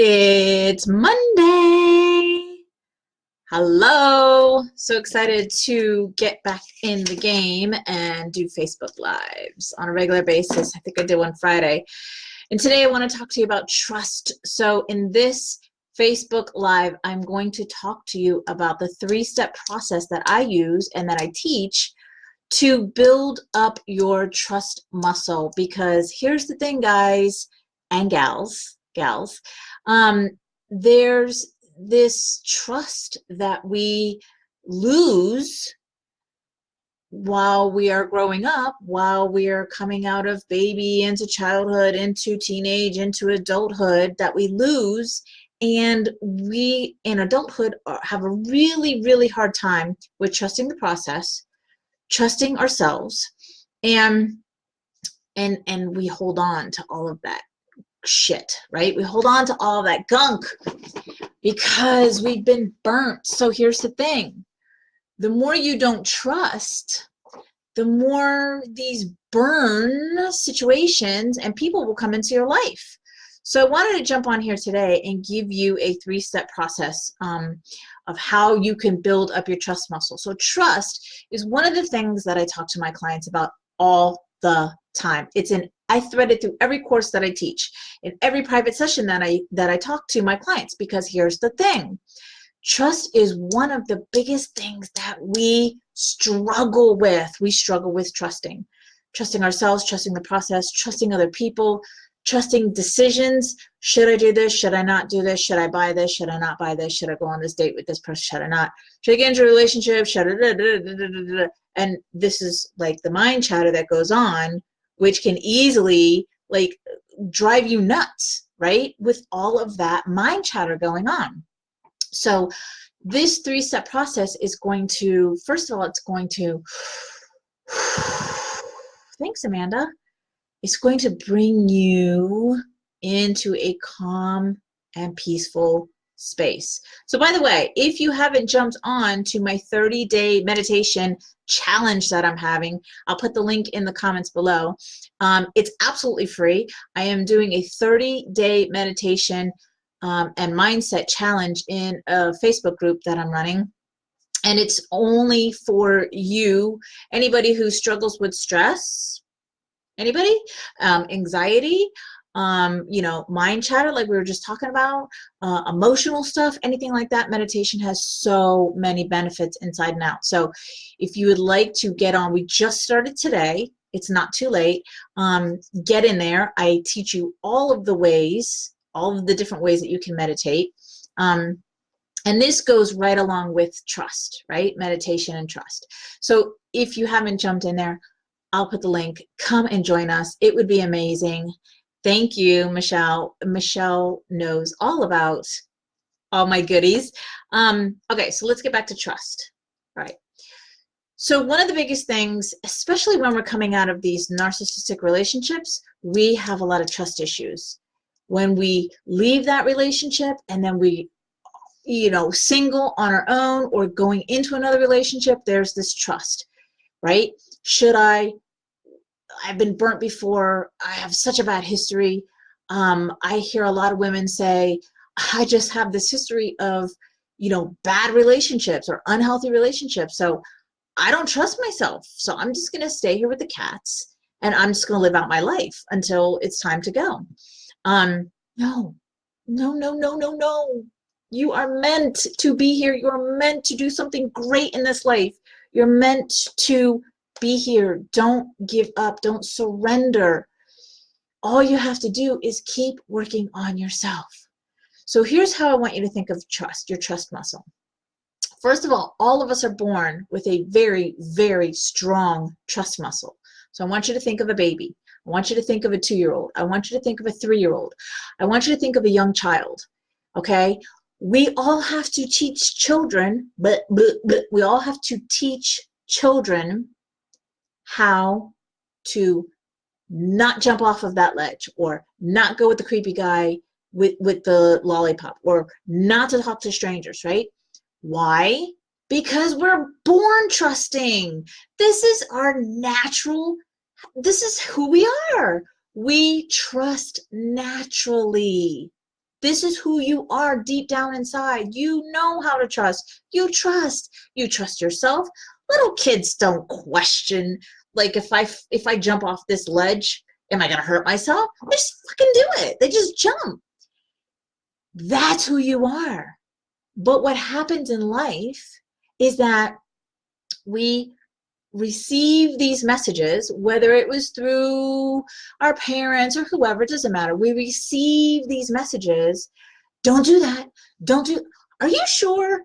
It's Monday. Hello. So excited to get back in the game and do Facebook Lives on a regular basis. I think I did one Friday. And today I want to talk to you about trust. So in this Facebook Live, I'm going to talk to you about the three-step process that I use and that I teach to build up your trust muscle. Because here's the thing, guys and gals, um, there's this trust that we lose while we are growing up, while we are coming out of baby into childhood, into teenage, into adulthood, that we lose. And we in adulthood have a really, really hard time with trusting the process, trusting ourselves, and we hold on to all of that shit, right? We hold on to all that gunk because we've been burnt. So here's the thing. The more you don't trust, the more these burn situations and people will come into your life. So I wanted to jump on here today and give you a three-step process of how you can build up your trust muscle. So trust is one of the things that I talk to my clients about all the time. I thread it through every course that I teach, in every private session that I talk to my clients, because here's the thing. Trust is one of the biggest things that we struggle with. We struggle with trusting ourselves, trusting the process, trusting other people, trusting decisions. Should I do this? Should I not do this? Should I buy this? Should I not buy this? Should I go on this date with this person? Should I not? Should I get into a relationship? Should I? And this is like the mind chatter that goes on, which can easily like drive you nuts, right? With all of that mind chatter going on. So this three-step process is going to, first of all, it's going to, thanks, Amanda. It's going to bring you into a calm and peaceful space. So by the way, if you haven't jumped on to my 30-day meditation challenge that I'm having, I'll put the link in the comments below. It's absolutely free. I am doing a 30-day meditation and mindset challenge in a Facebook group that I'm running. And it's only for you, anybody who struggles with stress, anybody, anxiety, mind chatter, like we were just talking about, emotional stuff, anything like that. Meditation has so many benefits inside and out. So if you would like to get on, we just started today. It's not too late. Get in there. I teach you all of the different ways that you can meditate. And this goes right along with trust, right? Meditation and trust. So if you haven't jumped in there, I'll put the link. Come and join us. It would be amazing. Thank you, Michelle. Michelle knows all about all my goodies. Okay, so let's get back to trust. All right. So one of the biggest things, especially when we're coming out of these narcissistic relationships, we have a lot of trust issues. When we leave that relationship and then we, single on our own or going into another relationship, there's this trust, right? I've been burnt before. I have such a bad history. I hear a lot of women say, I just have this history of, bad relationships or unhealthy relationships. So I don't trust myself. So I'm just going to stay here with the cats and I'm just going to live out my life until it's time to go. No. You are meant to be here. You're meant to do something great in this life. You're meant to be here. Don't give up. Don't surrender. All you have to do is keep working on yourself. So here's how I want you to think of trust, your trust muscle. First of all of us are born with a very, very strong trust muscle. So I want you to think of a baby. I want you to think of a 2-year-old. I want you to think of a 3-year-old. I want you to think of a young child, okay? We all have to teach children, we all have to teach children how to not jump off of that ledge, or not go with the creepy guy with the lollipop, or not to talk to strangers, right? Why? Because we're born trusting. This is our natural, this is who we are. We trust naturally. This is who you are deep down inside. You know how to trust. You trust. You trust yourself. Little kids don't question, like, if I jump off this ledge, am I going to hurt myself? They just fucking do it. They just jump. That's who you are. But what happens in life is that we receive these messages, whether it was through our parents or whoever, it doesn't matter. We receive these messages. Don't do that. Don't do. Are you sure?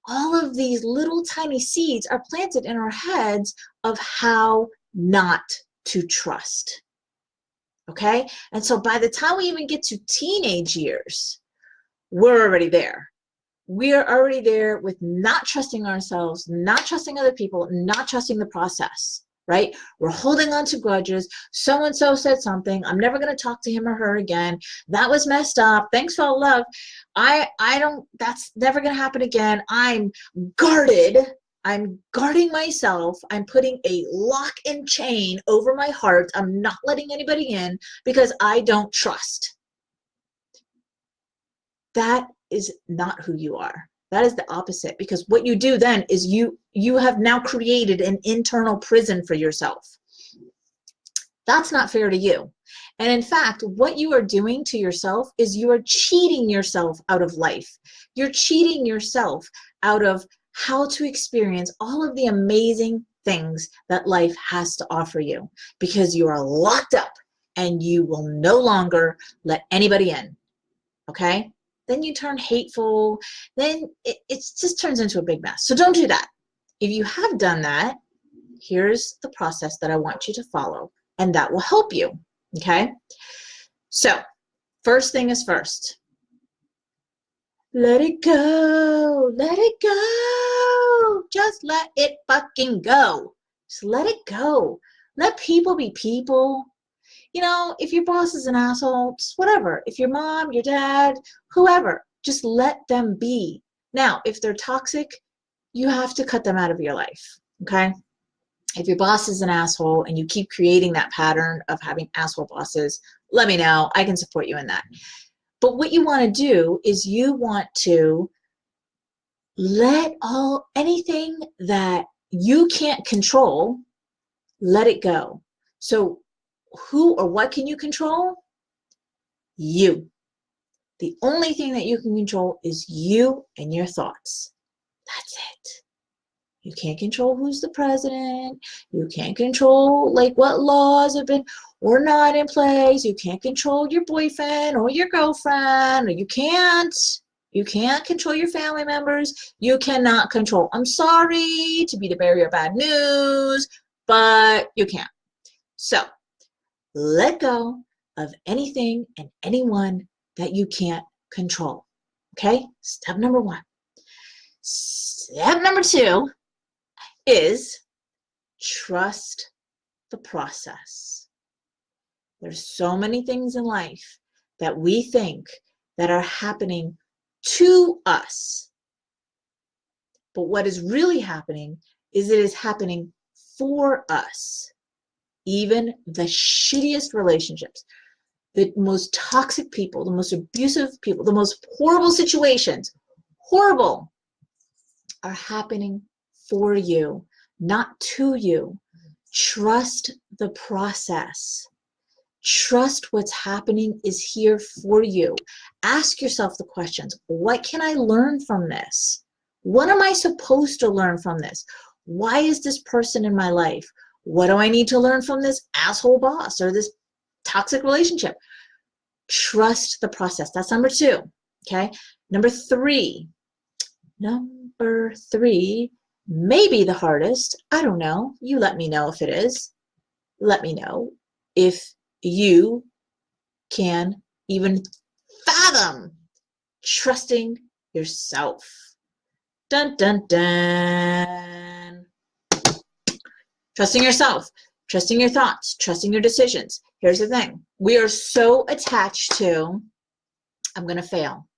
All of these little tiny seeds are planted in our heads of how not to trust. Okay? And so by the time we even get to teenage years, we're already there. We are already there with not trusting ourselves, not trusting other people, not trusting the process, right? We're holding on to grudges. So-and-so said something. I'm never going to talk to him or her again. That was messed up. Thanks for all love. That's never going to happen again. I'm guarded. I'm guarding myself. I'm putting a lock and chain over my heart. I'm not letting anybody in because I don't trust. That is not who you are. That is the opposite, because what you do then is you have now created an internal prison for yourself. That's not fair to you. And in fact, what you are doing to yourself is you are cheating yourself out of life. You're cheating yourself out of how to experience all of the amazing things that life has to offer you, because you are locked up and you will no longer let anybody in. Okay? Then you turn hateful, then it just turns into a big mess. So don't do that. If you have done that, here's the process that I want you to follow, and that will help you, okay? So first thing is first. Let it go. Let it go. Just let it fucking go. Just let it go. Let people be people. You know, if your boss is an asshole, just whatever. If your mom, your dad, whoever, just let them be. Now, if they're toxic, you have to cut them out of your life, okay? If your boss is an asshole and you keep creating that pattern of having asshole bosses, let me know. I can support you in that. But what you want to do is you want to let anything that you can't control, let it go. So who or what can you control? You. The only thing that you can control is you and your thoughts. That's it. You can't control who's the president. You can't control like what laws have been or not in place. You can't control your boyfriend or your girlfriend. Or you can't control your family members. You cannot control. I'm sorry to be the bearer of bad news, but you can't. So let go of anything and anyone that you can't control. Okay? Step number one. Step number two is trust the process. There's so many things in life that we think that are happening to us. But what is really happening is it is happening for us. Even the shittiest relationships, the most toxic people, the most abusive people, the most horrible situations, horrible, are happening for you, not to you. Trust the process. Trust what's happening is here for you. Ask yourself the questions. What can I learn from this? What am I supposed to learn from this? Why is this person in my life? What do I need to learn from this asshole boss or this toxic relationship? Trust the process. That's number two. Okay. Number three, maybe the hardest. I don't know. You let me know if it is. Let me know if you can even fathom trusting yourself. Dun, dun, dun. Trusting yourself, trusting your thoughts, trusting your decisions. Here's the thing. We are so attached to, I'm going to fail.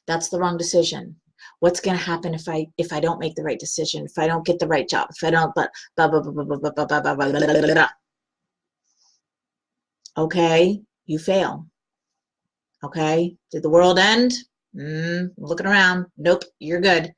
That's the wrong decision. What's going to happen if I don't make the right decision, if I don't get the right job, if I don't, okay, you fail. Okay? Did the world end? Looking around. Nope, you're good.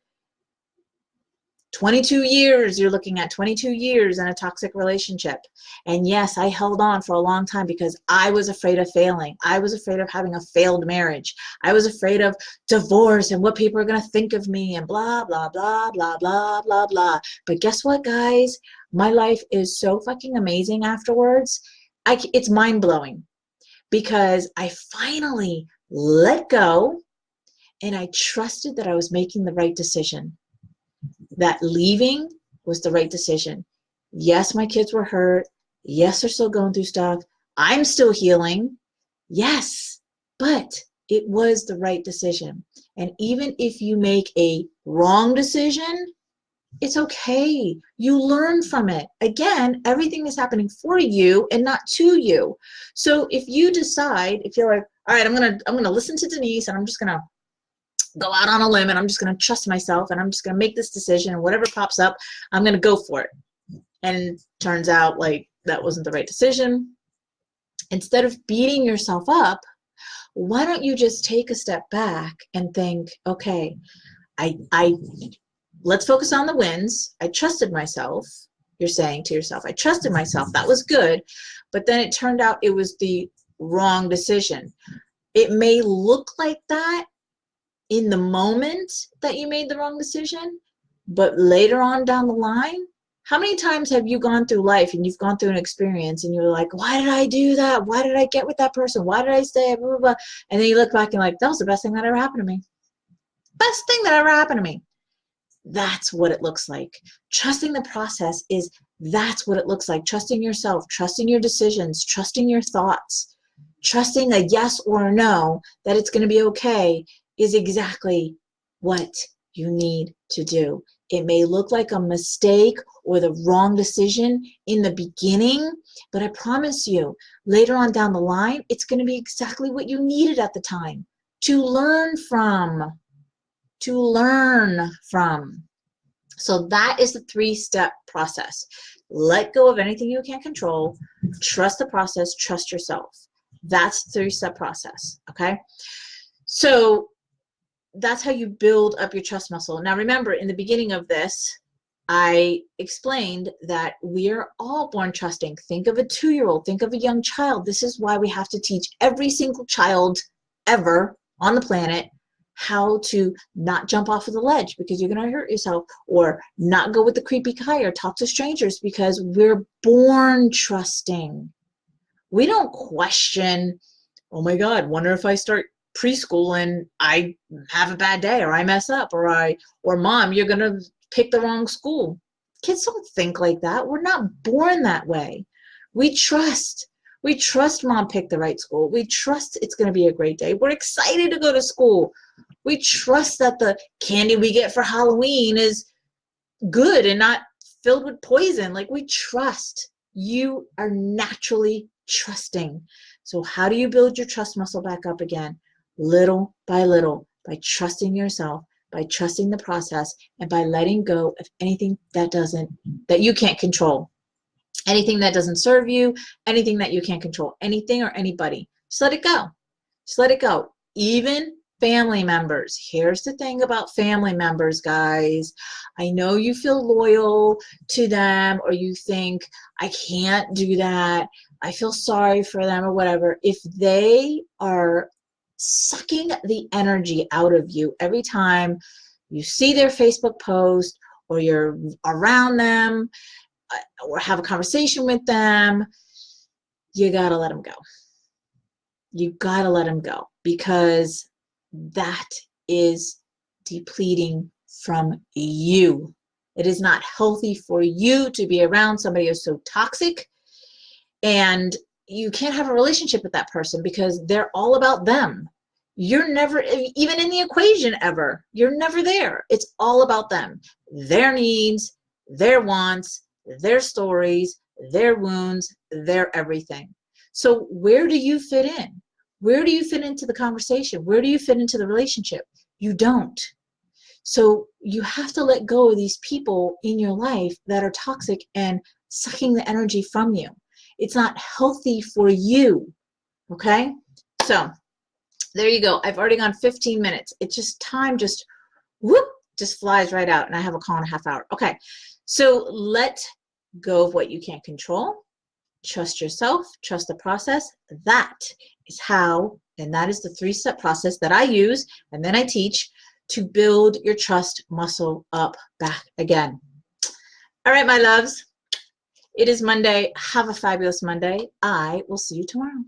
22 years, you're looking at 22 years in a toxic relationship. And yes, I held on for a long time because I was afraid of failing. I was afraid of having a failed marriage. I was afraid of divorce and what people are going to think of me and blah, blah, blah, blah, blah, blah, blah. But guess what, guys? My life is so fucking amazing afterwards. It's mind-blowing because I finally let go and I trusted that I was making the right decision. That leaving was the right decision. Yes, my kids were hurt. Yes, they're still going through stuff. I'm still healing. Yes, but it was the right decision. And even if you make a wrong decision, it's okay. You learn from it. Again, everything is happening for you and not to you. So if you decide, if you're like, all right, I'm gonna listen to Denise and I'm just gonna go out on a limb and I'm just going to trust myself and I'm just going to make this decision and whatever pops up, I'm going to go for it. And turns out like that wasn't the right decision. Instead of beating yourself up, why don't you just take a step back and think, okay, I let's focus on the wins. I trusted myself. You're saying to yourself, I trusted myself. That was good. But then it turned out it was the wrong decision. It may look like that in the moment that you made the wrong decision, but later on down the line, how many times have you gone through life and you've gone through an experience and you're like, why did I do that? Why did I get with that person? Why did I stay? Blah, blah, blah. And then you look back and like, that was the best thing that ever happened to me. Best thing that ever happened to me. That's what it looks like. Trusting the process that's what it looks like. Trusting yourself, trusting your decisions, trusting your thoughts, trusting a yes or a no, that it's going to be okay, is exactly what you need to do. It may look like a mistake or the wrong decision in the beginning, but I promise you, later on down the line, it's going to be exactly what you needed at the time to learn from. To learn from. So that is the 3-step process. Let go of anything you can't control. Trust the process. Trust yourself. That's the 3-step process. Okay? So that's how you build up your trust muscle. Now remember, in the beginning of this, I explained that we are all born trusting. Think of a 2-year-old. Think of a young child. This is why we have to teach every single child ever on the planet how to not jump off of the ledge because you're going to hurt yourself, or not go with the creepy guy or talk to strangers, because we're born trusting. We don't question, oh my God, wonder if I start preschool and I have a bad day or I mess up or mom, you're going to pick the wrong school. Kids don't think like that. We're not born that way. We trust. We trust mom picked the right school. We trust it's going to be a great day. We're excited to go to school. We trust that the candy we get for Halloween is good and not filled with poison. Like, we trust. You are naturally trusting. So how do you build your trust muscle back up again? Little by little, by trusting yourself, by trusting the process, and by letting go of anything that you can't control. Anything that doesn't serve you, anything that you can't control, anything or anybody. Just let it go. Just let it go. Even family members. Here's the thing about family members, guys. I know you feel loyal to them, or you think, I can't do that. I feel sorry for them or whatever. If they are sucking the energy out of you every time you see their Facebook post or you're around them or have a conversation with them, you gotta let them go. You gotta let them go, because that is depleting from you. It is not healthy for you to be around somebody who's so toxic, and you can't have a relationship with that person because they're all about them. You're never even in the equation ever. You're never there. It's all about them, their needs, their wants, their stories, their wounds, their everything. So where do you fit in? Where do you fit into the conversation? Where do you fit into the relationship? You don't. So you have to let go of these people in your life that are toxic and sucking the energy from you. It's not healthy for you. Okay? So There you go. I've already gone 15 minutes. It's just time just whoop, just flies right out, and I have a call in a half hour. Okay, so let go of what you can't control. Trust yourself, trust the process. That is how, and that is the 3-step process that I use and then I teach to build your trust muscle up back again. All right, my loves, it is Monday. Have a fabulous Monday. I will see you tomorrow.